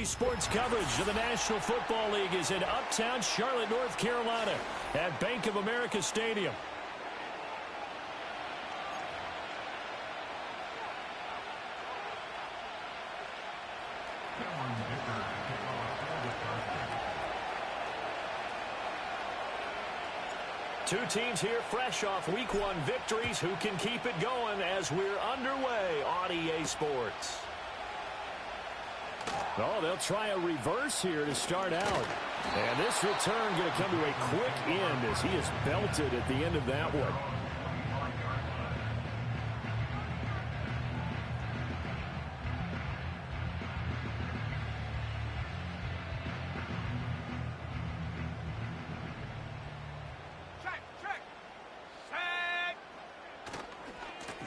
OTA Sports coverage of the National Football League is in uptown Charlotte, North Carolina at Bank of America Stadium. Two teams here fresh off Week 1 victories. Who can keep it going as we're underway on EA Sports? Oh, they'll try a reverse here to start out. And this return going to come to a quick end as he is belted at the end of that one.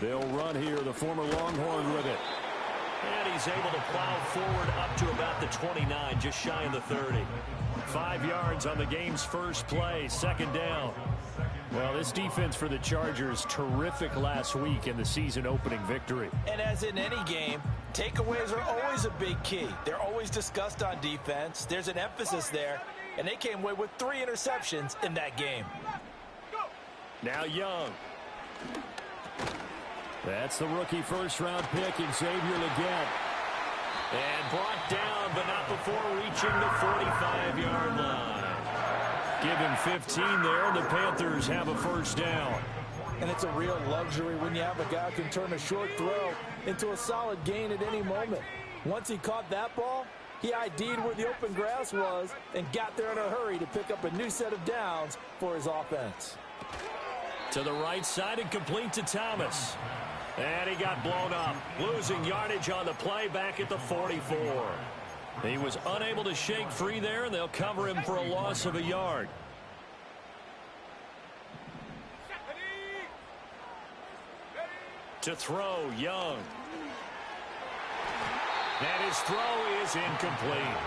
They'll run here, the former Longhorn with it. And he's able to plow forward up to about the 29, just shy of the 30. 5 yards on the game's first play, second down. Well, this defense for the Chargers, terrific last week in the season-opening victory. And as in any game, takeaways are always a big key. They're always discussed on defense. There's an emphasis there, and they came away with 3 interceptions in that game. Now Young. That's the rookie first-round pick, Xavier Legette. And brought down, but not before reaching the 45-yard line. Give him 15 there, and the Panthers have a first down. And it's a real luxury when you have a guy who can turn a short throw into a solid gain at any moment. Once he caught that ball, he ID'd where the open grass was and got there in a hurry to pick up a new set of downs for his offense. To the right side and complete to Thomas. And he got blown up, losing yardage on the play back at the 44. He was unable to shake free there, and they'll cover him for a loss of a yard. To throw, Young. And his throw is incomplete.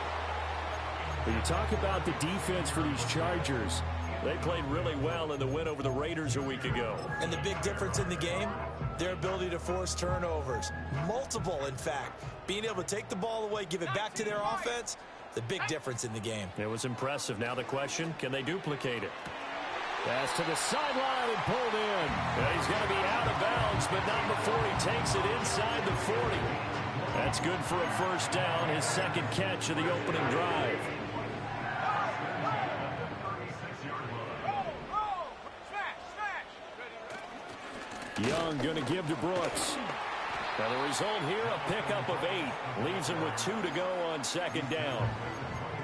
When you talk about the defense for these Chargers, they played really well in the win over the Raiders a week ago. And the big difference in the game, their ability to force turnovers. Multiple, in fact. Being able to take the ball away, give it back to their offense, the big difference in the game. It was impressive. Now the question, can they duplicate it? Pass to the sideline and pulled in. And he's going to be out of bounds, but not before he takes it inside the 40. That's good for a first down, his second catch of the opening drive. Young going to give to Brooks. Now the result here, a pickup of 8. Leaves him with 2 to go on second down.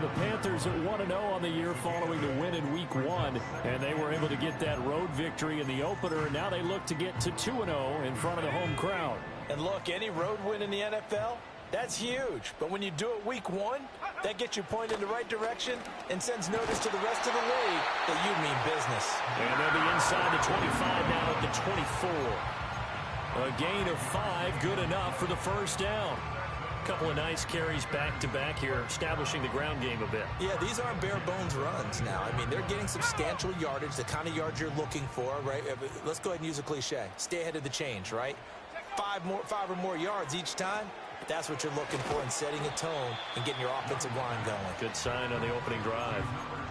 The Panthers at 1-0 on the year following the win in Week 1. And they were able to get that road victory in the opener. And now they look to get to 2-0 in front of the home crowd. And look, any road win in the NFL, that's huge. But when you do it Week 1, that gets you pointed in the right direction and sends notice to the rest of the league that you mean business. And they'll be inside the 25 now at the 24. A gain of 5, good enough for the first down. A couple of nice carries back-to-back here, establishing the ground game a bit. Yeah, these aren't bare-bones runs now. I mean, they're getting substantial yardage, the kind of yards you're looking for, right? Let's go ahead and use a cliche. Stay ahead of the change, right? 5 or more yards each time. That's what you're looking for in setting a tone and getting your offensive line going. Good sign on the opening drive.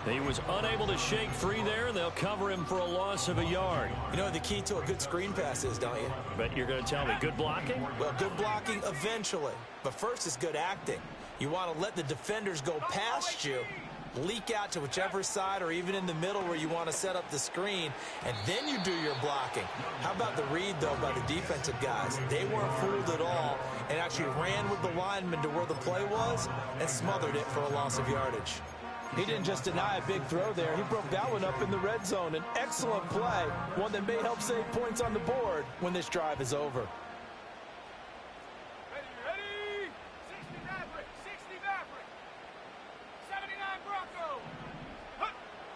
He was unable to shake free there, and they'll cover him for a loss of a yard. You know what the key to a good screen pass is, don't you? Bet you're going to tell me. Good blocking? Well, good blocking eventually. But first is good acting. You want to let the defenders go past you, leak out to whichever side or even in the middle where you want to set up the screen, and then you do your blocking. How about the read, though, by the defensive guys? They weren't fooled at all and actually ran with the lineman to where the play was and smothered it for a loss of yardage. He didn't just deny a big throw there. He broke that one up in the red zone. An excellent play, one that may help save points on the board when this drive is over. Ready? 60 Maverick, 60 Maverick, 79 Bronco.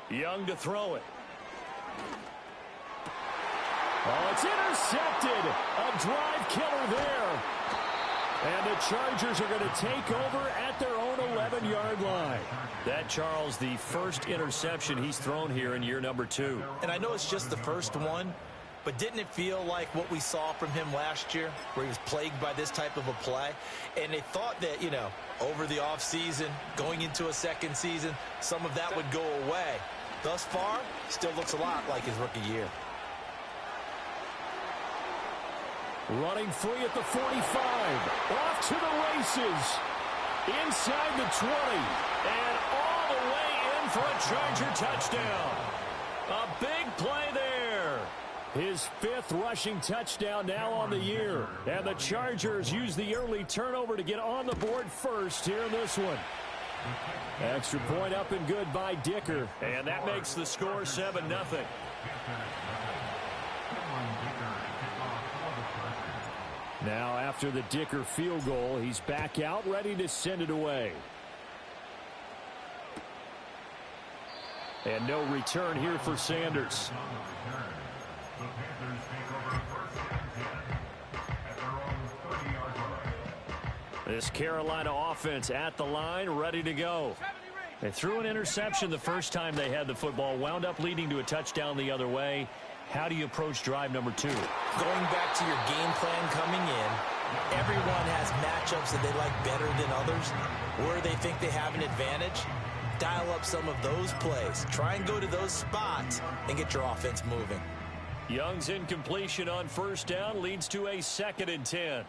Young to throw it. Oh, it's intercepted. A drive killer there. And the Chargers are going to take over at their own 11-yard line. That, Charles, the first interception he's thrown here in year number 2. And I know it's just the first one, but didn't it feel like what we saw from him last year, where he was plagued by this type of a play? And they thought that, you know, over the offseason, going into a second season, some of that would go away. Thus far, still looks a lot like his rookie year. Running free at the 45. Off to the races. Inside the 20. And all the way in for a Charger touchdown. A big play there. His 5th rushing touchdown now on the year. And the Chargers use the early turnover to get on the board first here in this one. Extra point up and good by Dicker. And that makes the score 7-0. Now after the Dicker field goal, he's back out ready to send it away. And no return here for Sanders. This Carolina offense at the line, ready to go. They threw an interception the first time they had the football, wound up leading to a touchdown the other way. How do you approach drive number 2? Going back to your game plan coming in, everyone has matchups that they like better than others, where they think they have an advantage. Dial up some of those plays. Try and go to those spots and get your offense moving. Young's incompletion on first down leads to a 2nd and 10.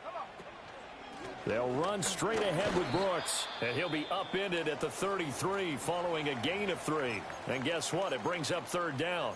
They'll run straight ahead with Brooks, and he'll be upended at the 33 following a gain of 3. And guess what? It brings up 3rd down.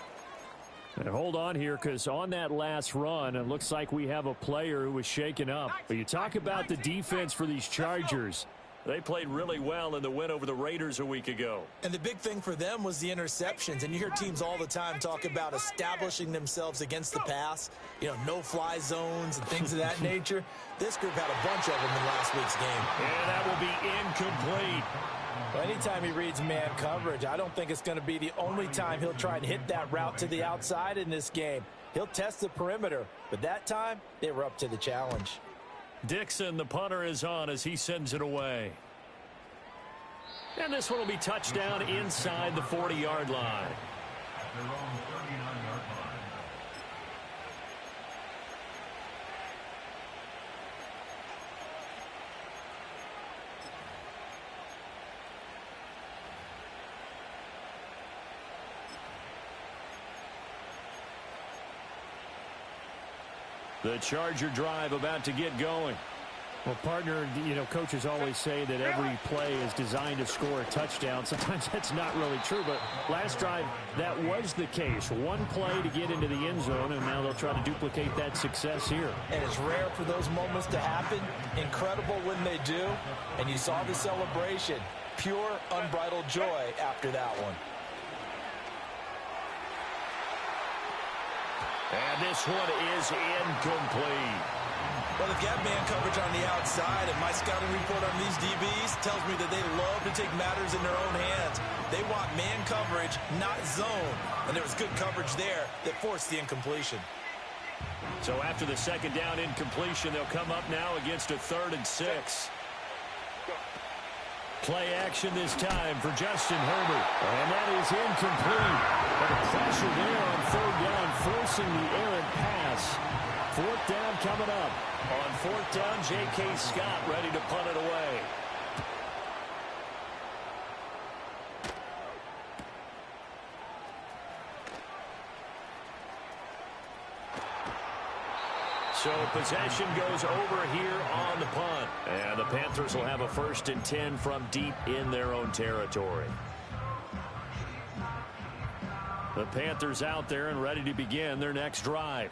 And hold on here, because on that last run, it looks like we have a player who was shaken up. But you talk about the defense for these Chargers. They played really well in the win over the Raiders a week ago. And the big thing for them was the interceptions. And you hear teams all the time talk about establishing themselves against the pass. You know, no-fly zones and things of that nature. This group had a bunch of them in last week's game. And that will be incomplete. Well, anytime he reads man coverage, I don't think it's going to be the only time he'll try and hit that route to the outside in this game. He'll test the perimeter, but that time, they were up to the challenge. Dixon, the punter, is on as he sends it away. And this one will be touchdown inside the 40-yard line. The Charger drive about to get going. Well, partner, you know, coaches always say that every play is designed to score a touchdown. Sometimes that's not really true, but last drive, that was the case. One play to get into the end zone, and now they'll try to duplicate that success here. And it's rare for those moments to happen. Incredible when they do. And you saw the celebration. Pure, unbridled joy after that one. And this one is incomplete. Well, if you have man coverage on the outside, and my scouting report on these DBs tells me that they love to take matters in their own hands. They want man coverage, not zone. And there was good coverage there that forced the incompletion. So after the 2nd down incompletion, they'll come up now against a 3rd and 6. Play action this time for Justin Herbert. And that is incomplete. But the pressure there on 3rd down, forcing the errant pass. 4th down coming up. On 4th down, J.K. Scott ready to punt it away. So possession goes over here on the punt. And the Panthers will have a 1st and 10 from deep in their own territory. The Panthers out there and ready to begin their next drive.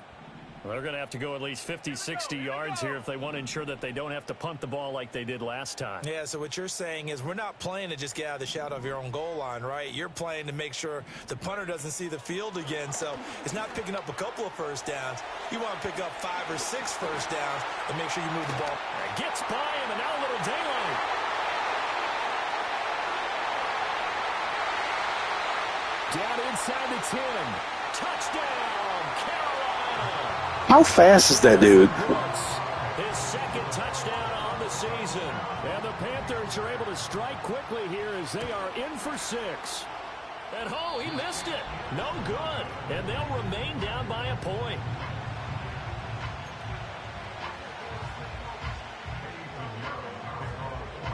Well, they're going to have to go at least 50, 60 yards here if they want to ensure that they don't have to punt the ball like they did last time. Yeah, so what you're saying is we're not playing to just get out of the shadow of your own goal line, right? You're playing to make sure the punter doesn't see the field again. So it's not picking up a couple of first downs. You want to pick up 5 or 6 first downs and make sure you move the ball. Gets by him, and now a little daylight. Down inside the 10. Touchdown, Carolina. How fast is that dude? His 2nd touchdown on the season. And the Panthers are able to strike quickly here as they are in for 6. And oh, he missed it. No good. And they'll remain down by a point.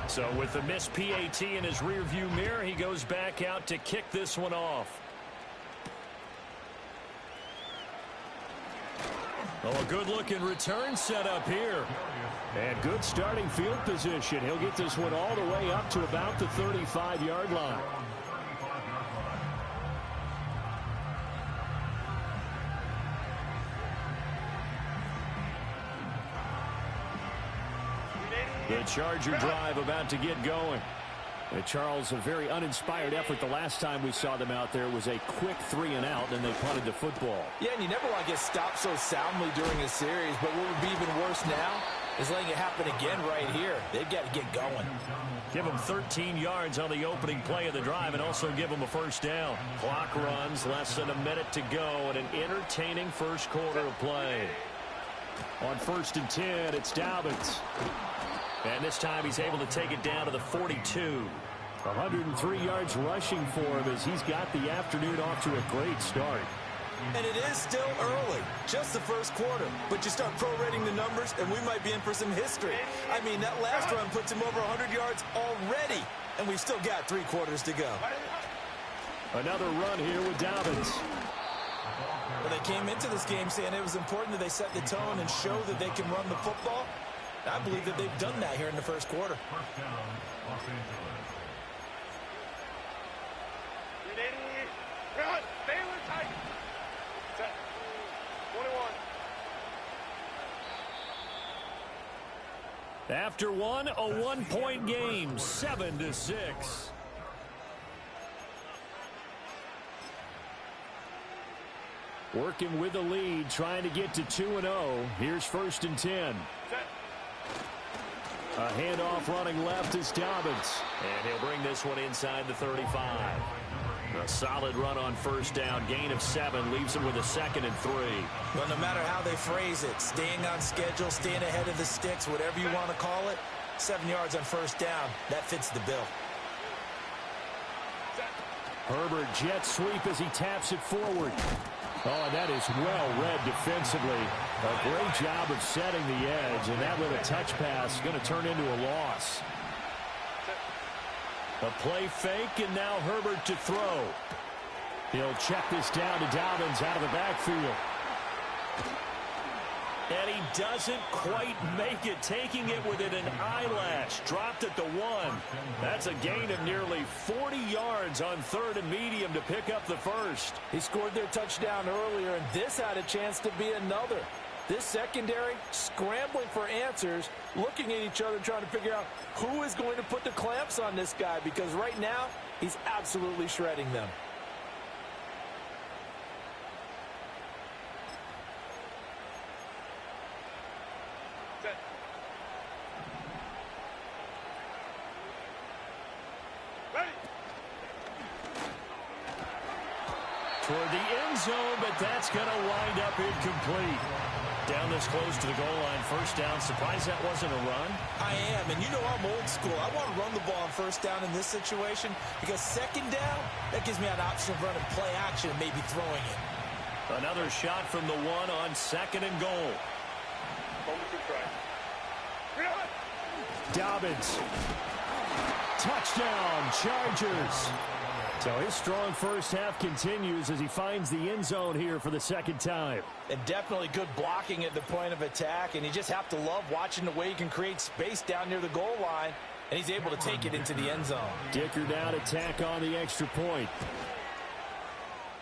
So with the missed PAT in his rearview mirror, he goes back out to kick this one off. Oh, a good-looking return set up here. And good starting field position. He'll get this one all the way up to about the 35-yard line. The Charger drive about to get going. Charles, a very uninspired effort the last time we saw them out there was a quick 3-and-out, and they punted the football. Yeah, and you never want to get stopped so soundly during a series, but what would be even worse now is letting it happen again right here. They've got to get going. Give them 13 yards on the opening play of the drive and also give them a first down. Clock runs, less than a minute to go, and an entertaining first quarter of play. On 1st and 10, it's Dobbins. And this time he's able to take it down to the 42. 103 yards rushing for him as he's got the afternoon off to a great start. And it is still early, just the first quarter. But you start prorating the numbers, and we might be in for some history. I mean, that last run puts him over 100 yards already, and we've still got 3 quarters to go. Another run here with Dobbins. Well, they came into this game saying it was important that they set the tone and show that they can run the football. I believe that they've done that here in the first quarter. After one, a 1-point game, 7-6. Working with the lead, trying to get to 2-0. Here's 1st and 10. A handoff running left is Dobbins. And he'll bring this one inside the 35. A solid run on first down. Gain of 7 leaves him with a 2nd and 3. Well, no matter how they phrase it, staying on schedule, staying ahead of the sticks, whatever you want to call it, 7 yards on first down, that fits the bill. Herbert jet sweep as he taps it forward. Oh, and that is well read defensively. A great job of setting the edge, and that little touch pass is going to turn into a loss. A play fake, and now Herbert to throw. He'll check this down to Dobbins out of the backfield. And he doesn't quite make it, taking it within an eyelash. Dropped at the 1. That's a gain of nearly 40 yards on 3rd and medium to pick up the first. He scored their touchdown earlier, and this had a chance to be another. This secondary scrambling for answers, looking at each other, trying to figure out who is going to put the clamps on this guy, because right now he's absolutely shredding them. Toward the end zone, but that's going to wind up incomplete. Down this close to the goal line, first down. Surprised that wasn't a run? I am, and you know I'm old school. I want to run the ball on first down in this situation because second down, that gives me an option of running play action and maybe throwing it. Another shot from the 1 on 2nd and goal. Dobbins. Touchdown, Chargers. So his strong first half continues as he finds the end zone here for the 2nd time. And definitely good blocking at the point of attack, and you just have to love watching the way he can create space down near the goal line, and he's able to take it into the end zone. Dicker down to tack on the extra point.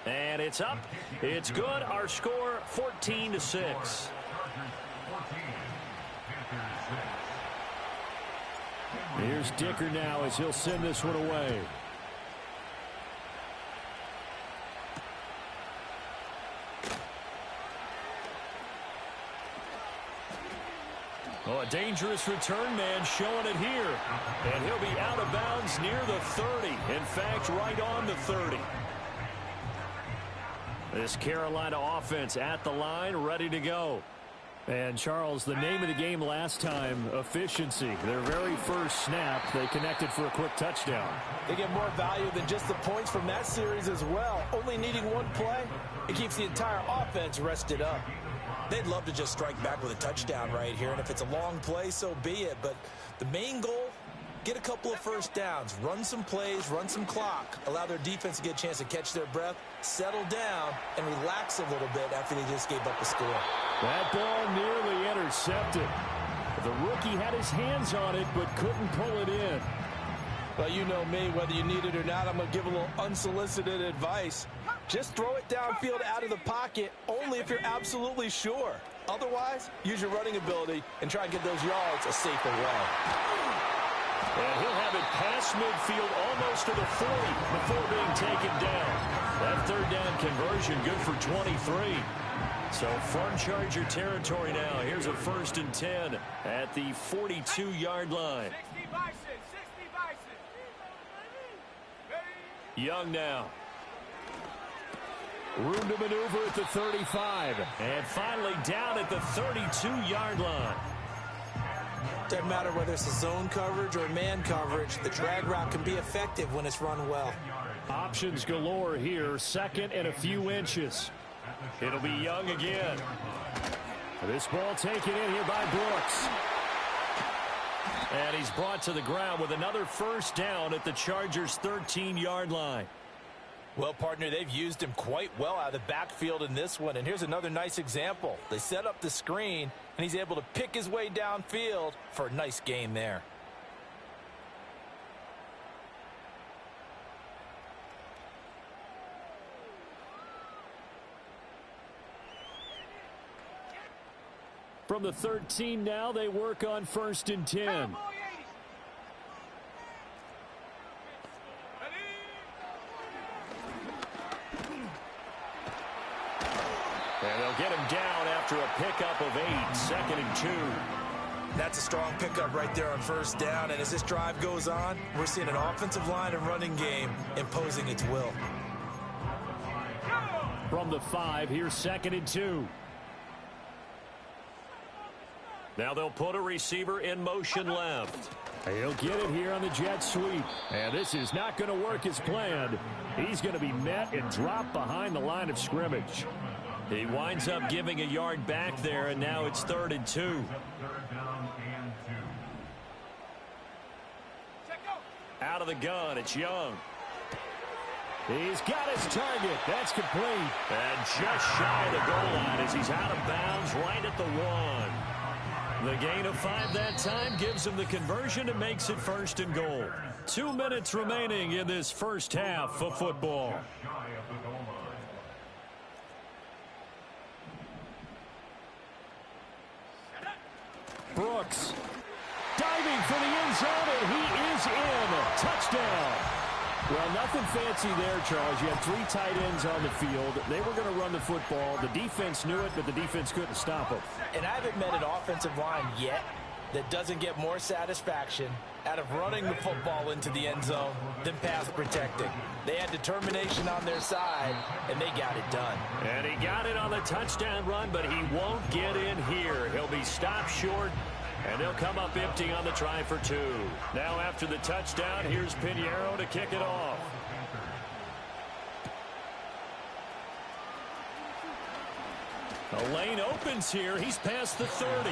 And it's up. It's good. Our score, 14-6. Here's Dicker now as he'll send this one away. Oh, a dangerous return man showing it here. And he'll be out of bounds near the 30. In fact, right on the 30. This Carolina offense at the line, ready to go. And, Charles, the name of the game last time, efficiency. Their very first snap, they connected for a quick touchdown. They get more value than just the points from that series as well. Only needing one play, it keeps the entire offense rested up. They'd love to just strike back with a touchdown right here, and if it's a long play, so be it. But the main goal, get a couple of first downs, run some plays, run some clock, allow their defense to get a chance to catch their breath, settle down, and relax a little bit after they just gave up a score. That ball nearly intercepted. The rookie had his hands on it but couldn't pull it in. Well, you know me, whether you need it or not, I'm going to give a little unsolicited advice. Just throw it downfield out of the pocket only if you're absolutely sure. Otherwise, use your running ability and try and get those yards a safer way. And he'll have it past midfield almost to the 40 before being taken down. That third down conversion good for 23. So from Charger territory now, here's a 1st and 10 at the 42-yard line. 60 Bison, 60 Bison. Young now. Room to maneuver at the 35. And finally down at the 32-yard line. Doesn't matter whether it's a zone coverage or man coverage, the drag route can be effective when it's run well. Options galore here, 2nd and a few inches. It'll be Young again. This ball taken in here by Brooks. And he's brought to the ground with another first down at the Chargers' 13-yard line. Well, partner, they've used him quite well out of the backfield in this one. And here's another nice example. They set up the screen, and he's able to pick his way downfield for a nice gain there. From the 13 now, they work on 1st and 10. And they'll get him down after a pickup of 8, 2nd and 2. That's a strong pickup right there on 1st down. And as this drive goes on, we're seeing an offensive line and running game imposing its will. From the 5, here's 2nd and 2. Now they'll put a receiver in motion left. He'll get it here on the jet sweep. And this is not going to work as planned. He's going to be met and dropped behind the line of scrimmage. He winds up giving a yard back there, and now it's 3rd and 2. Out of the gun, it's Young. He's got his target. That's complete. And just shy of the goal line as he's out of bounds right at the 1. The gain of 5 that time gives him the conversion and makes it 1st and goal. 2 minutes remaining in this first half of football. Brooks diving for the end zone, and he is in. Touchdown. Well, nothing fancy there, Charles. You had 3 tight ends on the field. They were going to run the football. The defense knew it, but the defense couldn't stop them. And I haven't met an offensive line yet that doesn't get more satisfaction out of running the football into the end zone than pass protecting. They had determination on their side, and they got it done. And he got it on the touchdown run, but he won't get in here. He'll be stopped short, and he'll come up empty on the try for 2. Now after the touchdown, here's Pinheiro to kick it off. The lane opens here. He's past the 30.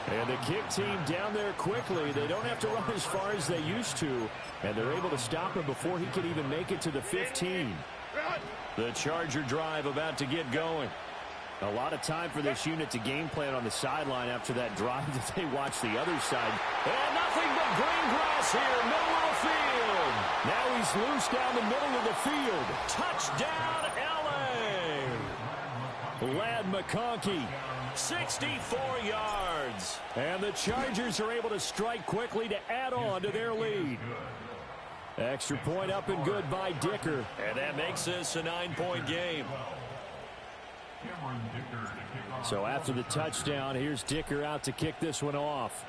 And the kick team down there quickly. They don't have to run as far as they used to. And they're able to stop him before he can even make it to the 15. The Charger drive about to get going. A lot of time for this unit to game plan on the sideline after that drive that they watch the other side. And nothing but green grass here, middle of the field. Now he's loose down the middle of the field. Touchdown, L.A. Ladd McConkey, 64 yards. And the Chargers are able to strike quickly to add on to their lead. Extra point up and good by Dicker. And that makes this a 9-point game. So after the touchdown, here's Dicker out to kick this one off.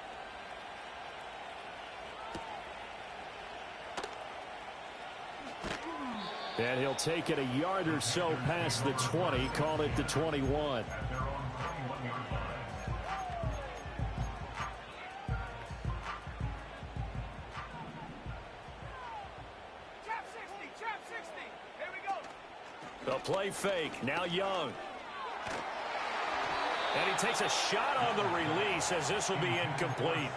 And he'll take it a yard or so past the 20, call it the 21. The play fake. Now Young. And he takes a shot on the release as this will be incomplete.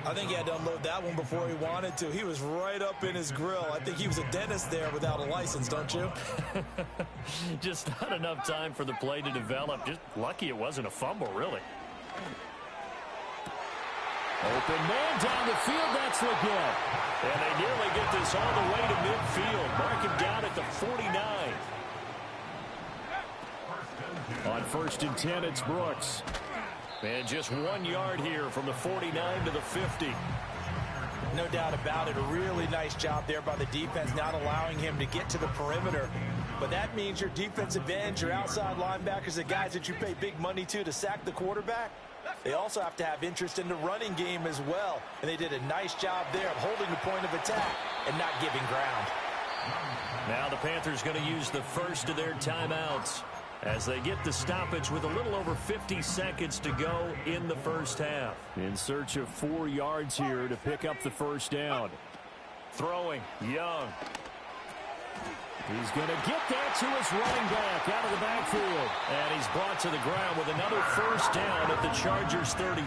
I think he had to unload that one before he wanted to. He was right up in his grill. I think he was a dentist there without a license, don't you? Just not enough time for the play to develop. Just lucky it wasn't a fumble, really. Open man down the field. That's Leggett. And they nearly get this all the way to midfield. Mark him down at the 49. On 1st and 10, it's Brooks. And just 1 yard here from the 49 to the 50. No doubt about it. A really nice job there by the defense, not allowing him to get to the perimeter. But that means your defensive ends, your outside linebackers, the guys that you pay big money to sack the quarterback, they also have to have interest in the running game as well. And they did a nice job there of holding the point of attack and not giving ground. Now the Panthers going to use the first of their timeouts as they get the stoppage with a little over 50 seconds to go in the first half. In search of 4 yards here to pick up the first down. Throwing, Young. He's going to get that to his running back out of the backfield. And he's brought to the ground with another first down at the Chargers' 33.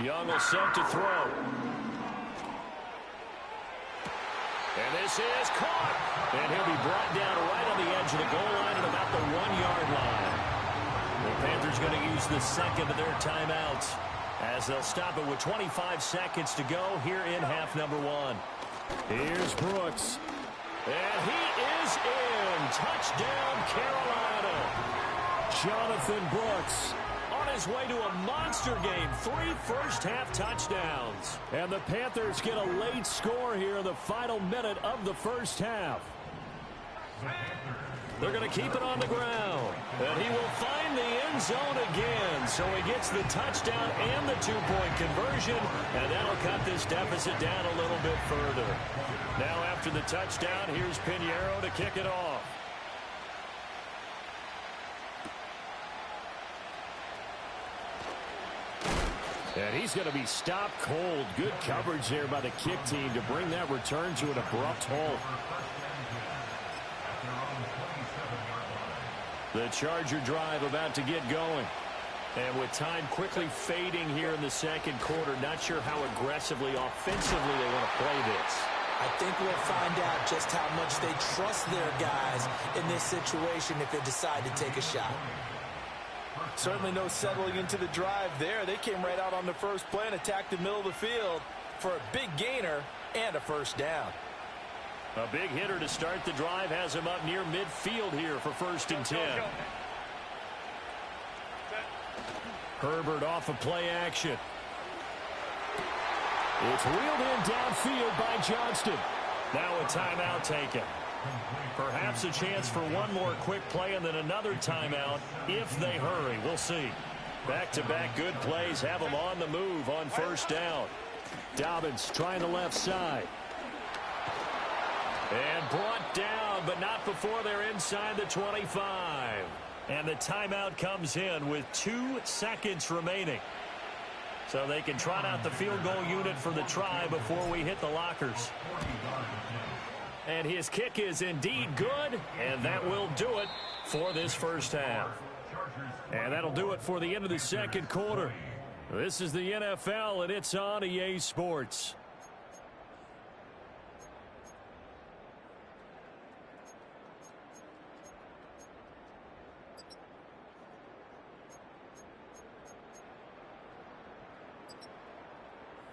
Young will set to throw. And this is caught. And he'll be brought down right on the edge of the goal line at about the 1 yard line. The Panthers going to use the second of their timeouts as they'll stop it with 25 seconds to go here in half number 1. Here's Brooks. And he is in. Touchdown, Carolina. Jonathan Brooks on his way to a monster game. 3 first-half touchdowns. And the Panthers get a late score here in the final minute of the first half. They're going to keep it on the ground. And he will find the end zone again. So he gets the touchdown and the 2-point conversion. And that'll cut this deficit down a little bit further. Now after the touchdown, here's Pinheiro to kick it off. And he's going to be stopped cold. Good coverage there by the kick team to bring that return to an abrupt halt. The Charger drive about to get going. And with time quickly fading here in the second quarter, not sure how aggressively, offensively they want to play this. I think we'll find out just how much they trust their guys in this situation if they decide to take a shot. Certainly no settling into the drive there. They came right out on the first play and attacked the middle of the field for a big gainer and a first down. A big hitter to start the drive has him up near midfield here for 1st and 10. Herbert off of play action. It's wheeled in downfield by Johnston. Now a timeout taken. Perhaps a chance for one more quick play and then another timeout if they hurry. We'll see. Back-to-back good plays have them on the move on first down. Dobbins trying the left side. And brought down, but not before they're inside the 25. And the timeout comes in with 2 seconds remaining. So they can trot out the field goal unit for the try before we hit the lockers. And his kick is indeed good, and that will do it for this first half. And that'll do it for the end of the second quarter. This is the NFL, and it's on EA Sports.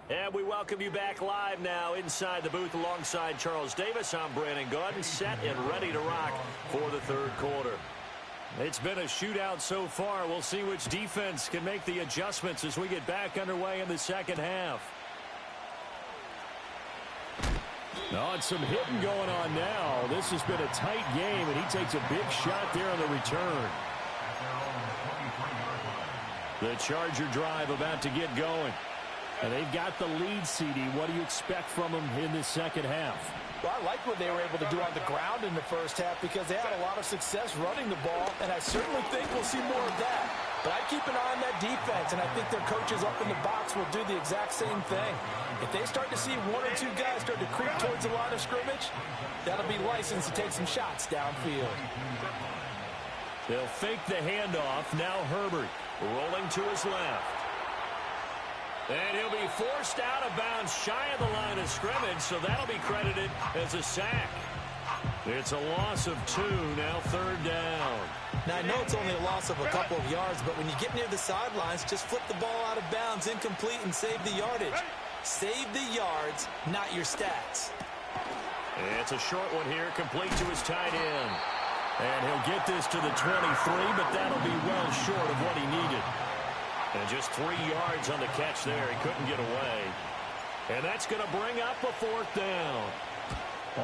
And we welcome you back live now inside the booth alongside Charles Davis. I'm Brandon Gaudin, set and ready to rock for the third quarter. It's been a shootout so far. We'll see which defense can make the adjustments as we get back underway in the second half. Oh, and some hitting going on now. This has been a tight game, and he takes a big shot there on the return. The Charger drive about to get going. And they've got the lead, CD. What do you expect from them in this second half? Well, I like what they were able to do on the ground in the first half because they had a lot of success running the ball, and I certainly think we'll see more of that. But I'd keep an eye on that defense, and I think their coaches up in the box will do the exact same thing. If they start to see one or two guys start to creep towards the line of scrimmage, that'll be licensed to take some shots downfield. They'll fake the handoff. Now Herbert rolling to his left. And he'll be forced out of bounds shy of the line of scrimmage, so that'll be credited as a sack. It's a loss of 2, now 3rd down. Now, I know it's only a loss of a couple of yards, but when you get near the sidelines, just flip the ball out of bounds, incomplete, and save the yardage. Save the yards, not your stats. It's a short one here, complete to his tight end. And he'll get this to the 23, but that'll be well short of what he needed. And just 3 yards on the catch there. He couldn't get away. And that's going to bring up a 4th down.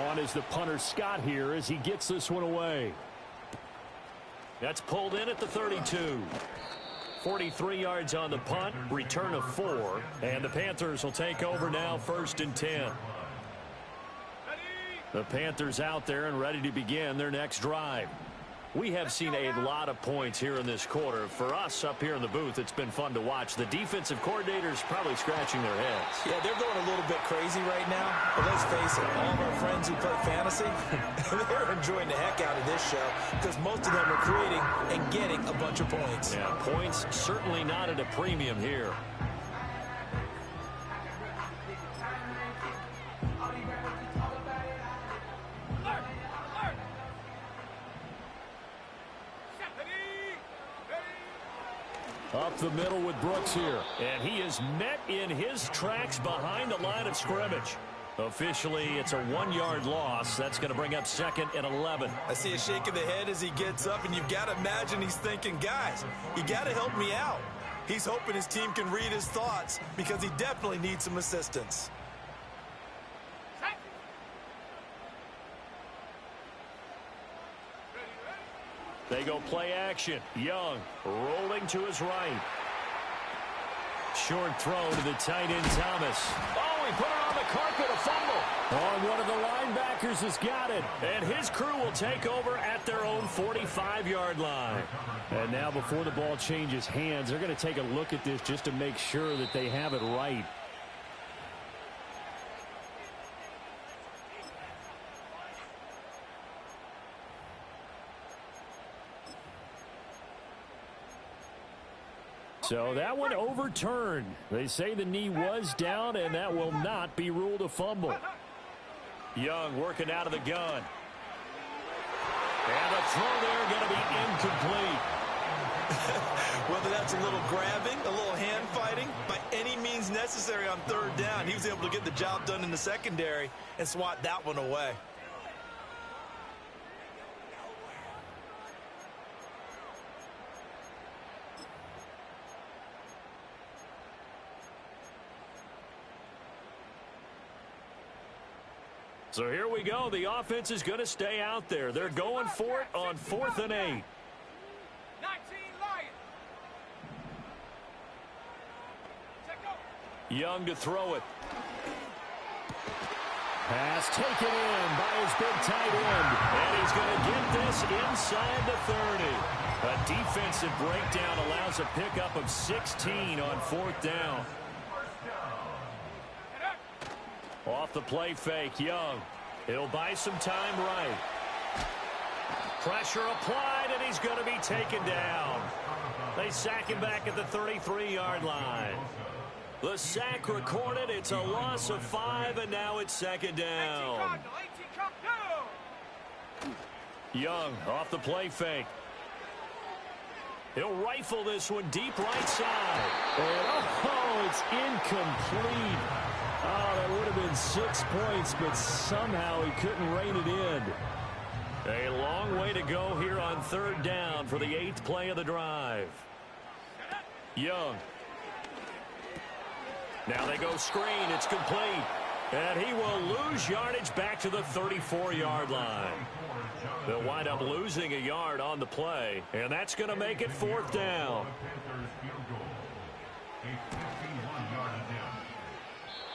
On is the punter Scott here as he gets this one away. That's pulled in at the 32. 43 yards on the punt, return of 4. And the Panthers will take over now, 1st and 10. The Panthers out there and ready to begin their next drive. We have seen a lot of points here in this quarter. For us up here in the booth, it's been fun to watch. The defensive coordinators probably scratching their heads. Yeah, they're going a little bit crazy right now. But let's face it, all of our friends who play fantasy, they're enjoying the heck out of this show because most of them are creating and getting a bunch of points. Yeah, points certainly not at a premium here. Up the middle with Brooks here. And he is met in his tracks behind the line of scrimmage. Officially, it's a 1-yard loss. That's going to bring up 2nd and 11. I see a shake of the head as he gets up, and you've got to imagine he's thinking, guys, you got to help me out. He's hoping his team can read his thoughts because he definitely needs some assistance. They go play action. Young rolling to his right. Short throw to the tight end Thomas. Oh, he put it on the carpet, a fumble. Oh, one of the linebackers has got it. And his crew will take over at their own 45-yard line. And now before the ball changes hands, they're going to take a look at this just to make sure that they have it right. So that one overturned. They say the knee was down, and that will not be ruled a fumble. Young working out of the gun. And the throw there going to be incomplete. Whether that's a little grabbing, a little hand fighting, by any means necessary on 3rd down, he was able to get the job done in the secondary and swat that one away. So here we go. The offense is going to stay out there. They're going for it on 4th and 8. 19 Lions. Young to throw it. Pass taken in by his big tight end. And he's going to get this inside the 30. A defensive breakdown allows a pickup of 16 on 4th down. Off the play fake, Young. He'll buy some time right. Pressure applied, and he's going to be taken down. They sack him back at the 33-yard line. The sack recorded. It's a loss of 5, and now it's 2nd down. Young off the play fake. He'll rifle this one deep right side. And, oh, it's incomplete. Oh, that would have been 6 points, but somehow he couldn't rein it in. A long way to go here on 3rd down for the 8th play of the drive. Young. Now they go screen. It's complete. And he will lose yardage back to the 34-yard line. They'll wind up losing a yard on the play, and that's going to make it 4th down.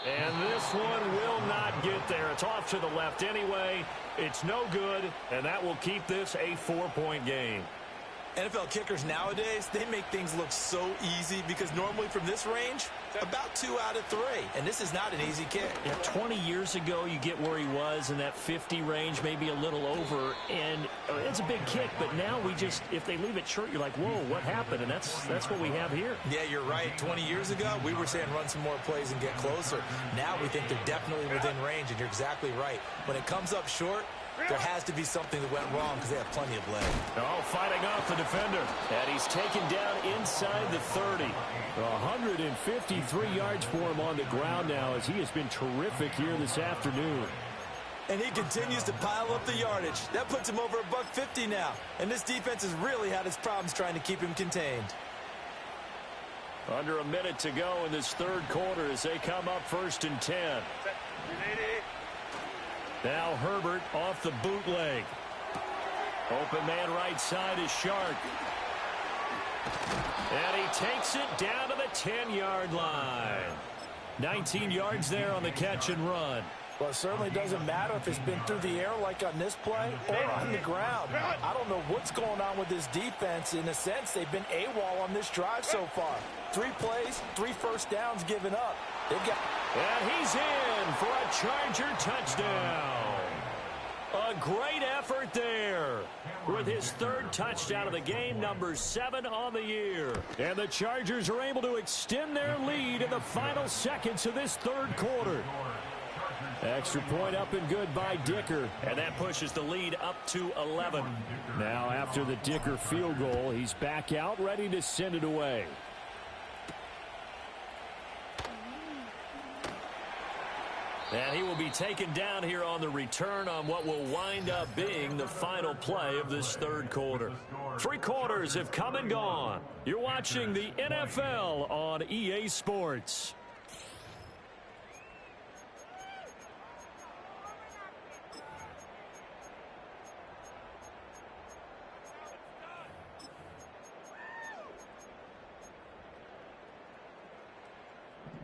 And this one will not get there. It's off to the left anyway. It's no good, and that will keep this a 4-point game. NFL kickers nowadays, they make things look so easy because normally from this range, about 2 out of 3. And this is not an easy kick. Yeah, 20 years ago, you get where he was in that 50 range, maybe a little over, and it's a big kick. But now we just, if they leave it short, you're like, whoa, what happened? And that's what we have here. Yeah, you're right. 20 years ago, we were saying run some more plays and get closer. Now we think they're definitely within range, and you're exactly right. When it comes up short, there has to be something that went wrong because they have plenty of leg. Oh, fighting off the defender. And he's taken down inside the 30. 153 yards for him on the ground now as he has been terrific here this afternoon. And he continues to pile up the yardage. That puts him over $150 now. And this defense has really had its problems trying to keep him contained. Under a minute to go in this third quarter as they come up 1st and 10. Now Herbert off the bootleg. Open man right side is Shark. And he takes it down to the 10-yard line. 19 yards there on the catch and run. Well, it certainly doesn't matter if it's been through the air like on this play or on the ground. I don't know what's going on with this defense. In a sense, they've been AWOL on this drive so far. 3 plays, 3 first downs given up. And he's in for a Charger touchdown. A great effort there with his 3rd touchdown of the game, number 7 on the year. And the Chargers are able to extend their lead in the final seconds of this third quarter. Extra point up and good by Dicker. And that pushes the lead up to 11. Now after the Dicker field goal, he's back out ready to send it away. And he will be taken down here on the return on what will wind up being the final play of this third quarter. 3 quarters have come and gone. You're watching the NFL on EA Sports.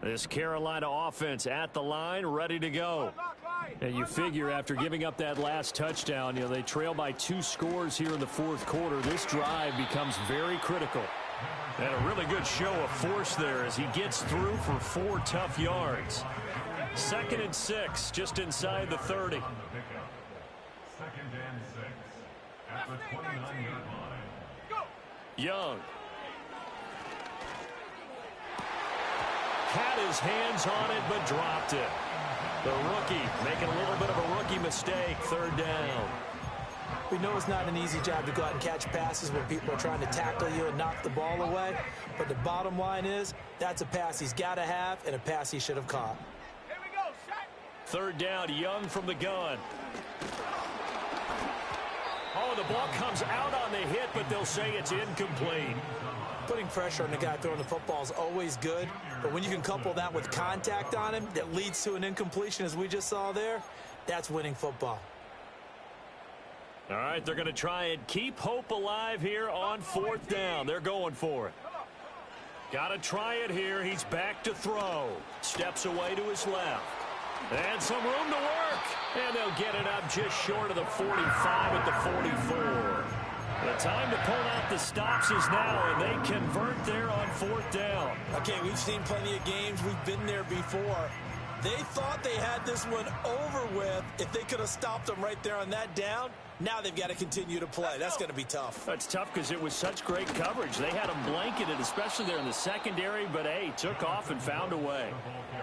This Carolina offense at the line, ready to go. And you figure after giving up that last touchdown, they trail by 2 scores here in the fourth quarter. This drive becomes very critical. And a really good show of force there as he gets through for 4 tough yards. 2nd and 6, just inside the 30. 2nd and 6 at the 29-yard line. Young. Had his hands on it, but dropped it. The rookie making a little bit of a rookie mistake, 3rd down. We know it's not an easy job to go out and catch passes when people are trying to tackle you and knock the ball away. But the bottom line is, that's a pass he's got to have and a pass he should have caught. Here we go, set. 3rd down, Young from the gun. Oh, the ball comes out on the hit, but they'll say it's incomplete. Putting pressure on the guy throwing the football is always good, but when you can couple that with contact on him that leads to an incompletion, as we just saw there, that's winning football. All right, they're going to try and keep hope alive here on 4th down. They're going for it. Got to try it here. He's back to throw. Steps away to his left. And some room to work. And they'll get it up just short of the 45 at the 44. The time to pull out the stops is now, and they convert there on 4th down. Okay, we've seen plenty of games. We've been there before. They thought they had this one over with. If they could have stopped them right there on that down, now they've got to continue to play. That's going to be tough. That's tough because it was such great coverage. They had them blanketed, especially there in the secondary, but, hey, took off and found a way.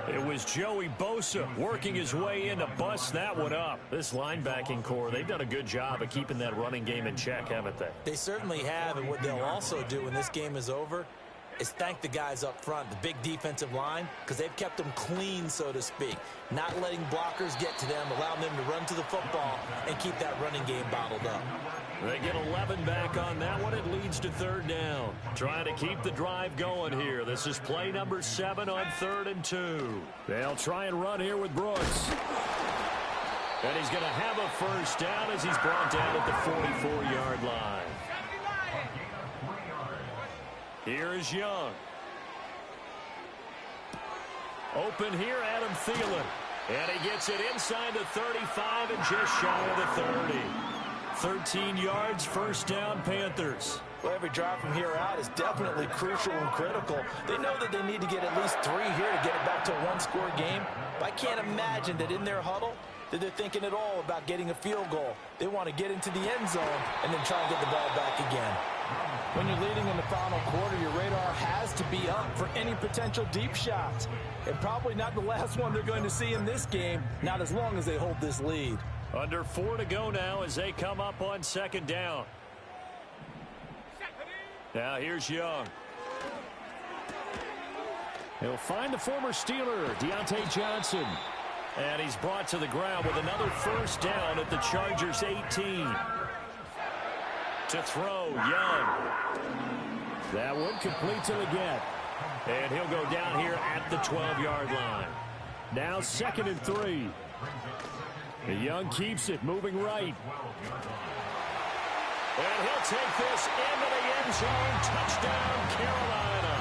It was Joey Bosa working his way in to bust that one up. This linebacking core, they've done a good job of keeping that running game in check, haven't they? They certainly have, and what they'll also do when this game is over is thank the guys up front, the big defensive line, because they've kept them clean, so to speak. Not letting blockers get to them, allowing them to run to the football and keep that running game bottled up. They get 11 back on that one. It leads to 3rd down. Trying to keep the drive going here. This is play number 7 on 3rd and 2. They'll try and run here with Brooks. And he's going to have a first down as he's brought down at the 44-yard line. Here is Young. Open here, Adam Thielen. And he gets it inside the 35 and just shy of the 30. 13 yards, first down, Panthers. Well, every drive from here out is definitely crucial and critical. They know that they need to get at least 3 here to get it back to a one-score game. But I can't imagine that in their huddle that they're thinking at all about getting a field goal. They want to get into the end zone and then try and get the ball back again. When you're leading in the final quarter, your radar has to be up for any potential deep shots. And probably not the last one they're going to see in this game, not as long as they hold this lead. Under 4 to go now as they come up on second down. Now here's Young. He'll find the former Steeler, Deontay Johnson. And he's brought to the ground with another first down at the Chargers' 18. To throw, Young. That one complete to the get. And he'll go down here at the 12-yard line. Now 2nd and 3. Young keeps it, moving right. And he'll take this into the end zone. Touchdown, Carolina.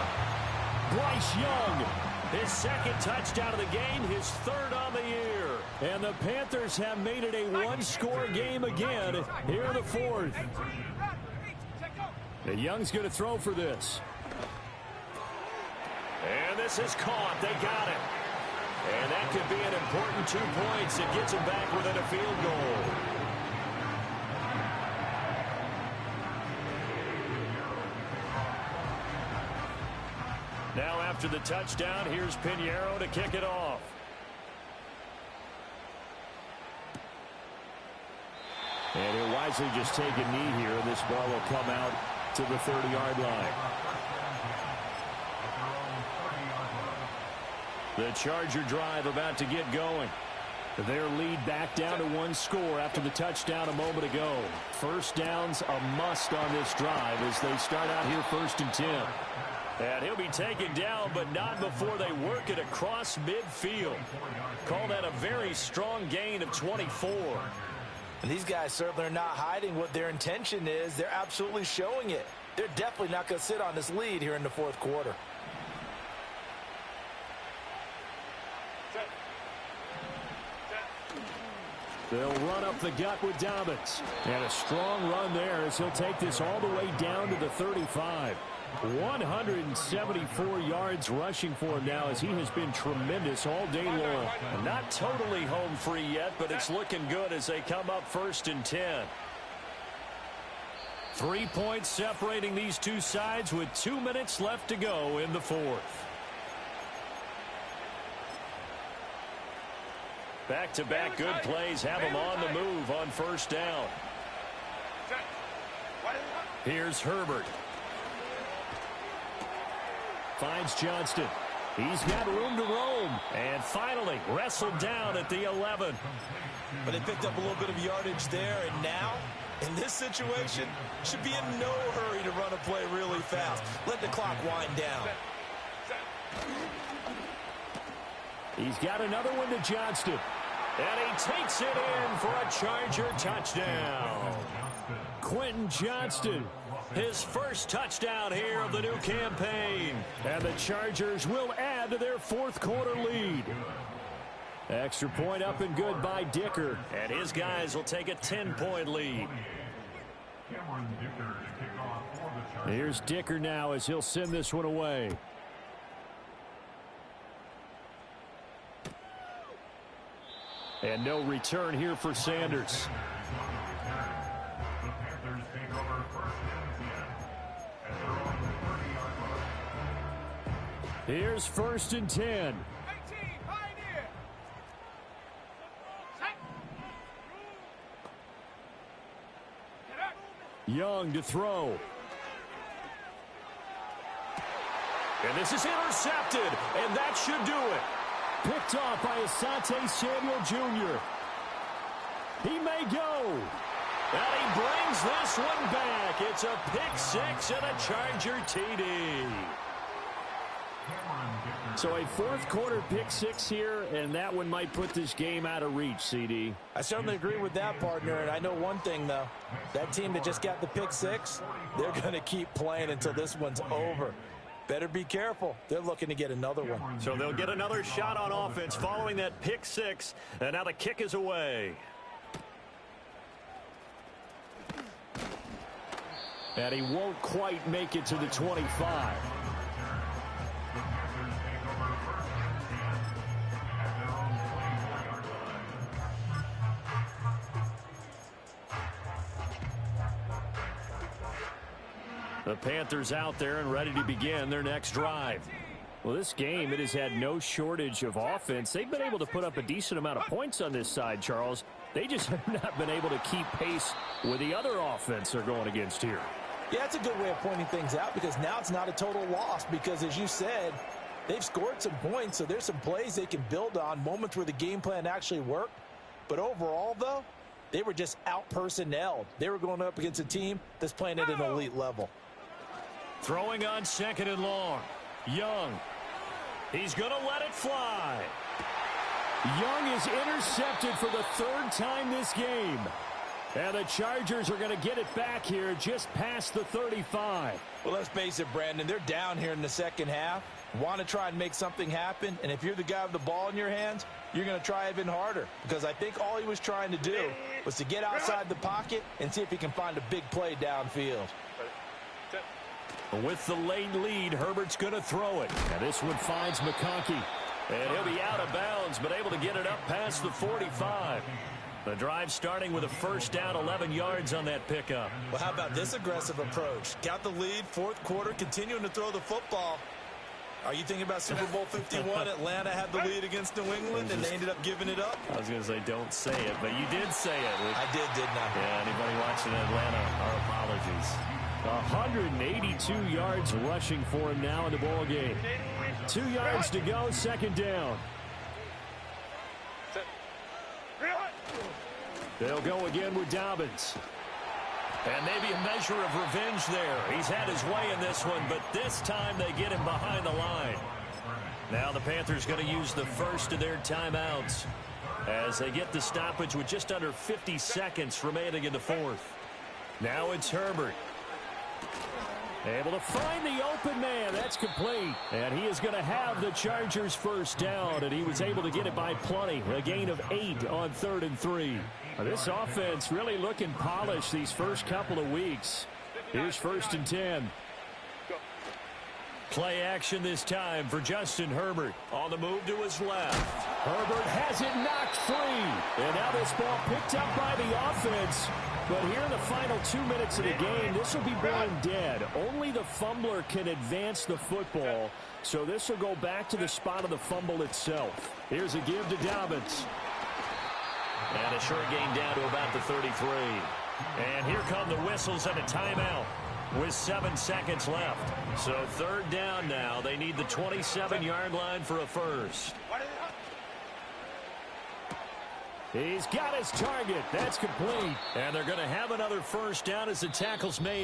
Bryce Young, his 2nd touchdown of the game, his 3rd on the year. And the Panthers have made it a one-score game again here in the 4th. And Young's going to throw for this. And this is caught. They got it. And that could be an important 2 points. It gets him back within a field goal. Now after the touchdown, here's Pinheiro to kick it off. And he'll wisely just take a knee here, and this ball will come out to the 30-yard line. The Charger drive about to get going. Their lead back down to 1 score after the touchdown a moment ago. First down's a must on this drive as they start out here 1st and 10. And he'll be taken down, but not before they work it across midfield. Call that a very strong gain of 24. And these guys certainly are not hiding what their intention is. They're absolutely showing it. They're definitely not going to sit on this lead here in the 4th quarter. They'll run up the gut with Dobbins. And a strong run there as he'll take this all the way down to the 35. 174 yards rushing for him now as he has been tremendous all day long. Not totally home free yet, but it's looking good as they come up 1st and 10. 3 points separating these two sides with 2 minutes left to go in the 4th. Back-to-back good plays have them on the move on 1st down. Here's Herbert. Finds Johnston. He's got room to roam. And finally wrestled down at the 11. But they picked up a little bit of yardage there, and now, in this situation, should be in no hurry to run a play really fast. Let the clock wind down. He's got another one to Johnston. And he takes it in for a Charger touchdown. Quentin Johnston, his 1st touchdown here of the new campaign. And the Chargers will add to their 4th quarter lead. Extra point up and good by Dicker. And his guys will take a 10-point lead. Here's Dicker now as he'll send this one away. And no return here for Sanders. Here's 1st and 10. Young to throw. And this is intercepted, and that should do it. Picked off by Asante Samuel Jr. He may go. And he brings this one back. It's a pick-6 and a Charger TD. So a 4th quarter pick-6 here, and that one might put this game out of reach, CD. I certainly agree with that, partner, and I know one thing, though. That team that just got the pick-6, they're going to keep playing until this one's over. Better be careful. They're looking to get another one. So they'll get another shot on offense following that pick-6, and now the kick is away. And he won't quite make it to the 25. The Panthers out there and ready to begin their next drive. Well, this game, it has had no shortage of offense. They've been able to put up a decent amount of points on this side, Charles. They just have not been able to keep pace with the other offense they're going against here. Yeah, that's a good way of pointing things out because now it's not a total loss because, as you said, they've scored some points, so there's some plays they can build on, moments where the game plan actually worked. But overall, though, they were just out-personnelled. They were going up against a team that's playing at an elite level. Throwing on 2nd and long. Young. He's going to let it fly. Young is intercepted for the 3rd time this game. And the Chargers are going to get it back here just past the 35. Well, let's face it, Brandon. They're down here in the second half. Want to try and make something happen. And if you're the guy with the ball in your hands, you're going to try even harder. Because I think all he was trying to do was to get outside the pocket and see if he can find a big play downfield. With the late lead, Herbert's going to throw it. And this one finds McConkey. And he'll be out of bounds, but able to get it up past the 45. The drive starting with a first down, 11 yards on that pickup. Well, how about this aggressive approach? Got the lead, 4th quarter, continuing to throw the football. Are you thinking about Super Bowl 51? Atlanta had the lead against New England, and they ended up giving it up? I was going to say don't say it, but you did say it. I didn't I? Yeah, anybody watching Atlanta, our apologies. 182 yards rushing for him now in the ball game. 2 yards to go, 2nd down. They'll go again with Dobbins. And maybe a measure of revenge there. He's had his way in this one, but this time they get him behind the line. Now the Panthers going to use the first of their timeouts as they get the stoppage with just under 50 seconds remaining in the 4th. Now it's Herbert. Able to find the open man. That's complete. And he is going to have the Chargers first down, and he was able to get it by plenty. A gain of 8 on 3rd and 3. This offense really looking polished these first couple of weeks. Here's 1st and 10. Play action this time for Justin Herbert. On the move to his left. Herbert has it knocked free. And now this ball picked up by the offense. But here in the final 2 minutes of the game, this will be blown dead. Only the fumbler can advance the football. So this will go back to the spot of the fumble itself. Here's a give to Dobbins. And a short gain down to about the 33. And here come the whistles and a timeout with 7 seconds left. So 3rd down now. They need the 27-yard line for a first. He's got his target. That's complete. And they're going to have another first down as the tackle's made.